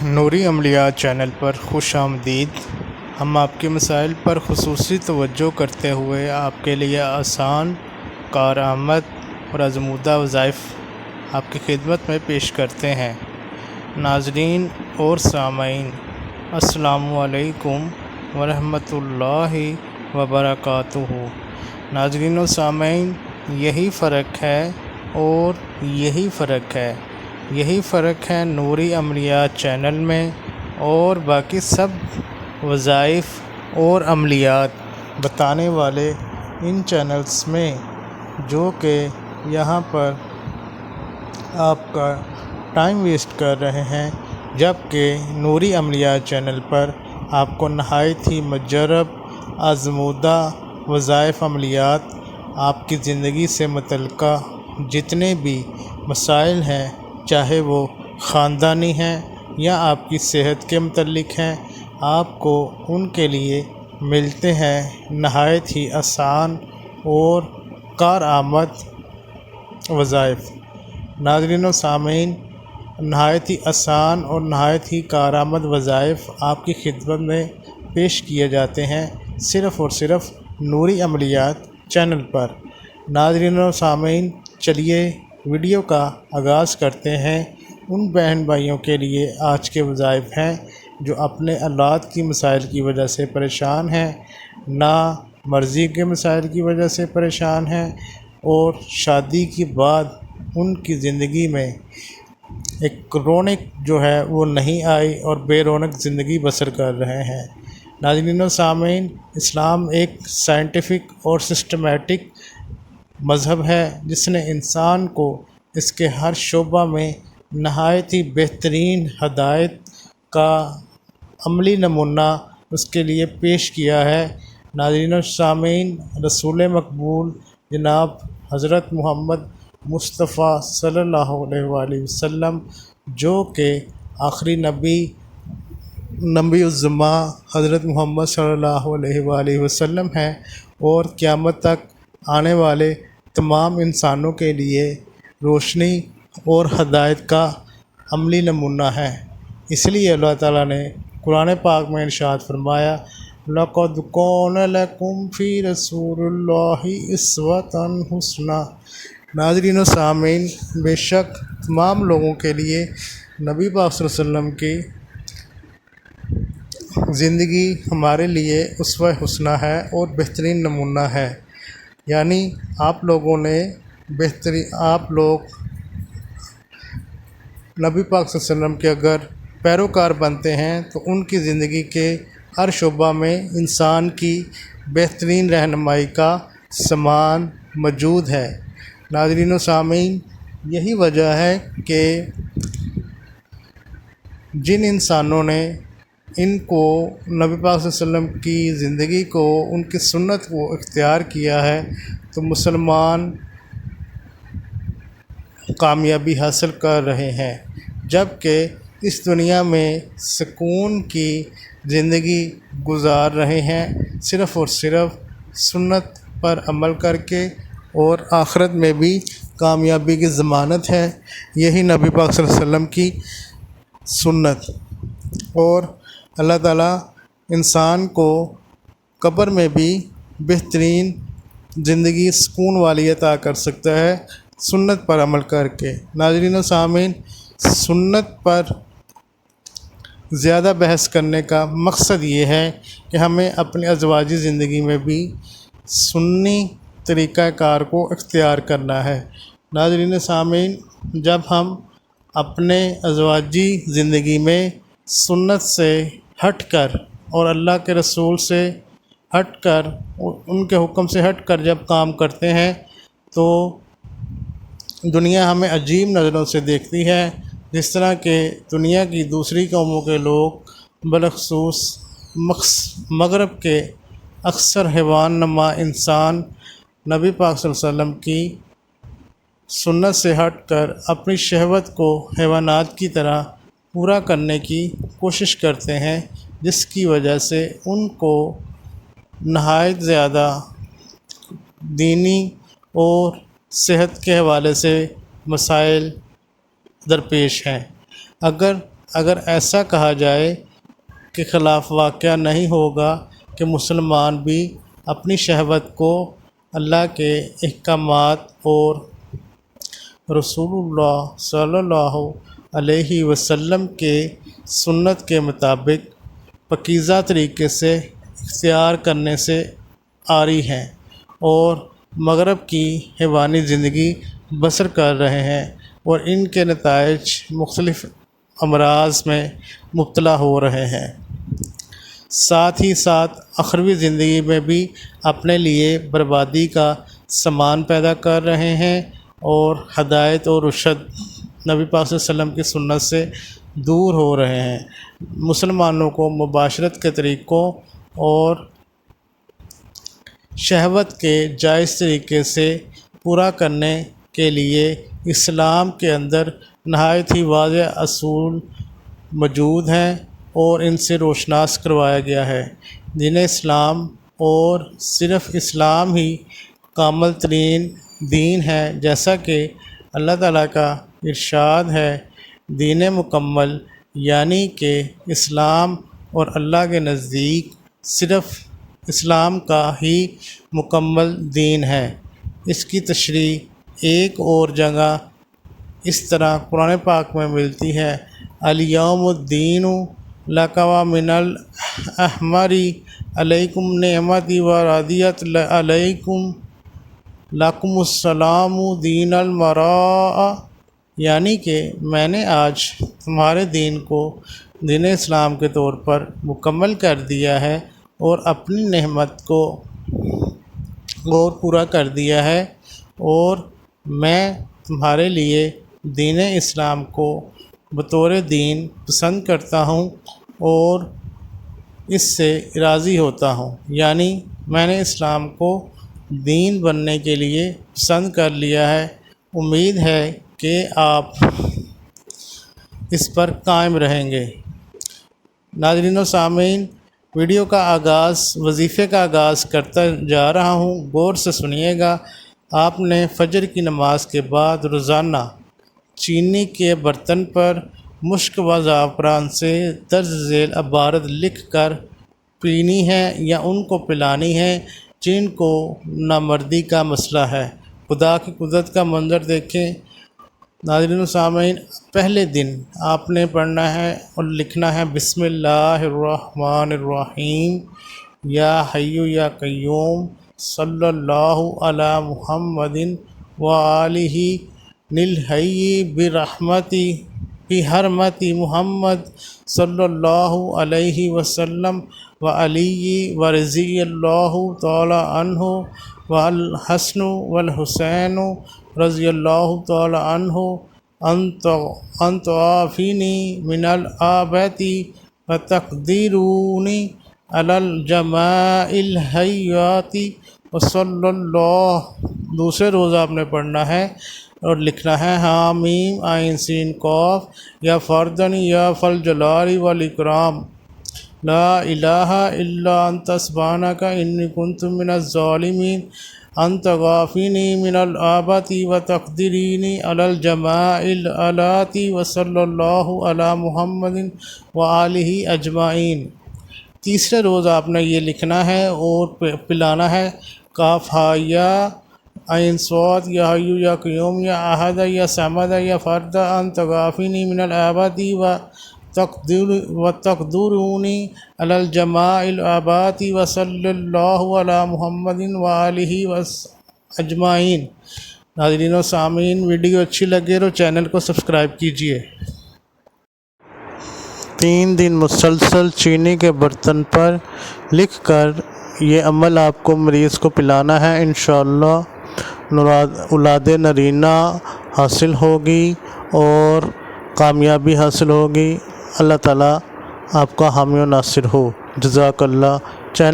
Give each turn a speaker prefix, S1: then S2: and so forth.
S1: نوری عملیات channel پر خوش آمدید۔ ہم آپ کے مسائل پر خصوصی توجہ کرتے ہوئے آپ کے لیے آسان، کارآمد اور آزمودہ وظائف آپ کی خدمت میں پیش کرتے ہیں۔ ناظرین اور سامعین، السلام علیکم ورحمۃ اللہ وبرکاتہ۔ ناظرین و سامعین، یہی فرق ہے نوری عملیات چینل میں اور باقی سب وظائف اور عملیات بتانے والے ان چینلز میں، جو کہ یہاں پر آپ کا ٹائم ویسٹ کر رہے ہیں، جبکہ نوری عملیات چینل پر آپ کو نہایت ہی مجرب، آزمودہ وظائف عملیات آپ کی زندگی سے متعلقہ جتنے بھی مسائل ہیں، چاہے وہ خاندانی ہیں یا آپ کی صحت کے متعلق ہیں، آپ کو ان کے لیے ملتے ہیں نہایت ہی آسان اور کارآمد وظائف۔ ناظرین و سامعین، نہایت ہی آسان اور نہایت ہی کارآمد وظائف آپ کی خدمت میں پیش کیے جاتے ہیں، صرف اور صرف نوری عملیات چینل پر۔ ناظرین و سامعین، چلیے ویڈیو کا آغاز کرتے ہیں۔ ان بہن بھائیوں کے لیے آج کے وظائف ہیں جو اپنے اولاد کی مسائل کی وجہ سے پریشان ہیں، نا مرضی کے مسائل کی وجہ سے پریشان ہیں، اور شادی کے بعد ان کی زندگی میں ایک رونق جو ہے وہ نہیں آئی اور بے رونق زندگی بسر کر رہے ہیں۔ ناظرین و سامعین، اسلام ایک سائنٹیفک اور سسٹمیٹک مذہب ہے جس نے انسان کو اس کے ہر شعبہ میں نہایت ہی بہترین ہدایت کا عملی نمونہ اس کے لیے پیش کیا ہے۔ ناظرین و سامعین، رسول مقبول جناب حضرت محمد مصطفیٰ صلی اللہ علیہ وآلہ وسلم، جو کہ آخری نبی الزماں حضرت محمد صلی اللہ علیہ وآلہ وسلم ہیں، اور قیامت تک آنے والے تمام انسانوں کے لیے روشنی اور ہدایت کا عملی نمونہ ہے۔ اس لیے اللہ تعالیٰ نے قرآن پاک میں ارشاد فرمایا، لَقَدْ كَانَ لَكُمْ فِي رَسُولِ اللَّهِ أُسْوَةٌ حَسَنَةٌ۔ ناظرین و سامعین، بے شک تمام لوگوں کے لیے نبی پاک صلی اللہ علیہ وسلم کی زندگی ہمارے لیے اسوہ حسنہ ہے اور بہترین نمونہ ہے۔ یعنی آپ لوگ نبی پاک صلی اللہ علیہ وسلم کے اگر پیروکار بنتے ہیں تو ان کی زندگی کے ہر شعبہ میں انسان کی بہترین رہنمائی کا سامان موجود ہے۔ ناظرین و سامعین، یہی وجہ ہے کہ جن انسانوں نے ان کو نبی پاک صلی اللہ علیہ وسلم کی زندگی کو، ان کی سنت کو اختیار کیا ہے، تو مسلمان کامیابی حاصل کر رہے ہیں، جبکہ اس دنیا میں سکون کی زندگی گزار رہے ہیں، صرف اور صرف سنت پر عمل کر کے، اور آخرت میں بھی کامیابی کی ضمانت ہے یہی نبی پاک صلی اللہ علیہ وسلم کی سنت۔ اور اللہ تعالیٰ انسان کو قبر میں بھی بہترین زندگی سکون والی عطا کر سکتا ہے سنت پر عمل کر کے۔ ناظرین و سامعین، سنت پر زیادہ بحث کرنے کا مقصد یہ ہے کہ ہمیں اپنی ازواجی زندگی میں بھی سنی طریقہ کار کو اختیار کرنا ہے۔ ناظرین و سامعین، جب ہم اپنے ازواجی زندگی میں سنت سے ہٹ کر اور اللہ کے رسول سے ہٹ کر، ان کے حکم سے ہٹ کر جب کام کرتے ہیں تو دنیا ہمیں عجیب نظروں سے دیکھتی ہے، جس طرح کہ دنیا کی دوسری قوموں کے لوگ، بالخصوص مغرب کے اکثر حیوان نما انسان، نبی پاک صلی اللہ علیہ وسلم کی سنت سے ہٹ کر اپنی شہوت کو حیوانات کی طرح پورا کرنے کی کوشش کرتے ہیں، جس کی وجہ سے ان کو نہایت زیادہ دینی اور صحت کے حوالے سے مسائل درپیش ہیں۔ اگر اگر ایسا کہا جائے کہ خلاف واقعہ نہیں ہوگا کہ مسلمان بھی اپنی شہوت کو اللہ کے احکامات اور رسول اللہ صلی اللہ علیہ وسلم کے سنت کے مطابق پاکیزہ طریقے سے اختیار کرنے سے عاری ہیں اور مغرب کی حیوانی زندگی بسر کر رہے ہیں اور ان کے نتائج مختلف امراض میں مبتلا ہو رہے ہیں، ساتھ ہی ساتھ اخروی زندگی میں بھی اپنے لیے بربادی کا سامان پیدا کر رہے ہیں اور ہدایت اور رشد نبی پاک صلی اللہ علیہ وسلم کی سنت سے دور ہو رہے ہیں۔ مسلمانوں کو مباشرت کے طریقوں اور شہوت کے جائز طریقے سے پورا کرنے کے لیے اسلام کے اندر نہایت ہی واضح اصول موجود ہیں اور ان سے روشناس کروایا گیا ہے۔ دین اسلام اور صرف اسلام ہی کامل ترین دین ہے، جیسا کہ اللہ تعالیٰ کا ارشاد ہے، دین مکمل یعنی کہ اسلام اور اللہ کے نزدیک صرف اسلام کا ہی مکمل دین ہے۔ اس کی تشریح ایک اور جگہ اس طرح قرآن پاک میں ملتی ہے، الیوم الدین لک ومن الاحمر علیکم نعمتی ورضیت علیکم لکم السلام دین المراء، یعنی کہ میں نے آج تمہارے دین کو دین اسلام کے طور پر مکمل کر دیا ہے اور اپنی نعمت کو اور پورا کر دیا ہے، اور میں تمہارے لیے دین اسلام کو بطور دین پسند کرتا ہوں اور اس سے راضی ہوتا ہوں، یعنی میں نے اسلام کو دین بننے کے لیے پسند کر لیا ہے۔ امید ہے کہ آپ اس پر قائم رہیں گے۔ ناظرین و سامعین، ویڈیو کا آغاز وظیفے کا آغاز کرتا جا رہا ہوں، غور سے سنیے گا۔ آپ نے فجر کی نماز کے بعد روزانہ چینی کے برتن پر مشک و زعفران سے درج ذیل عبارت لکھ کر پینی ہے یا ان کو پلانی ہے جن کو نامردی کا مسئلہ ہے۔ خدا کی قدرت کا منظر دیکھیں۔ ناظرین و سامعین، پہلے دن آپ نے پڑھنا ہے اور لکھنا ہے، بسم اللہ الرحمن الرحیم، یا حی یا قیوم صلی اللہ علی محمد وآلہ الحی برحمتی بحرمتی محمد صلی اللہ علیہ وسلم وعلی ورضی اللہ تعالی عنہ والحسن والحسین رضی اللہ تعالی عنہ انت عافینی من الآبتی وتقدیرونی علی الجماع الحیاتی وصلی اللہ۔ دوسرے روز آپ نے پڑھنا ہے اور لکھنا ہے، حامیم عین سین قاف، یا فردن یا فل جلال والاکرام، لا الہ الا انت سبحانک انی کنت من الظالمین، انت غافینی من الآبتی وتقدرینی علی الجماع الآلاتی وصلی اللہ علی محمد وآلہ اجمعین۔ تیسرے روز آپ نے یہ لکھنا ہے اور پلانا ہے، کاف ہا یا عین صاد، یا حی یا قیوم، یا احد یا صمد یا فرد، انت غافینی من الآباتی وتقدرونی علی الجماع الآباتی وصلی اللہ علی محمد وآلہ اجمعین۔ ناظرین و سامعین، ویڈیو اچھی لگے تو چینل کو سبسکرائب کیجیے۔ 3 دن مسلسل چینی کے برتن پر لکھ کر یہ عمل آپ کو مریض کو پلانا ہے، انشاءاللہ اولاد نرینہ حاصل ہوگی اور کامیابی حاصل ہوگی۔ اللہ تعالیٰ آپ کا حامی و ناصر ہو۔ جزاک اللہ۔ چینل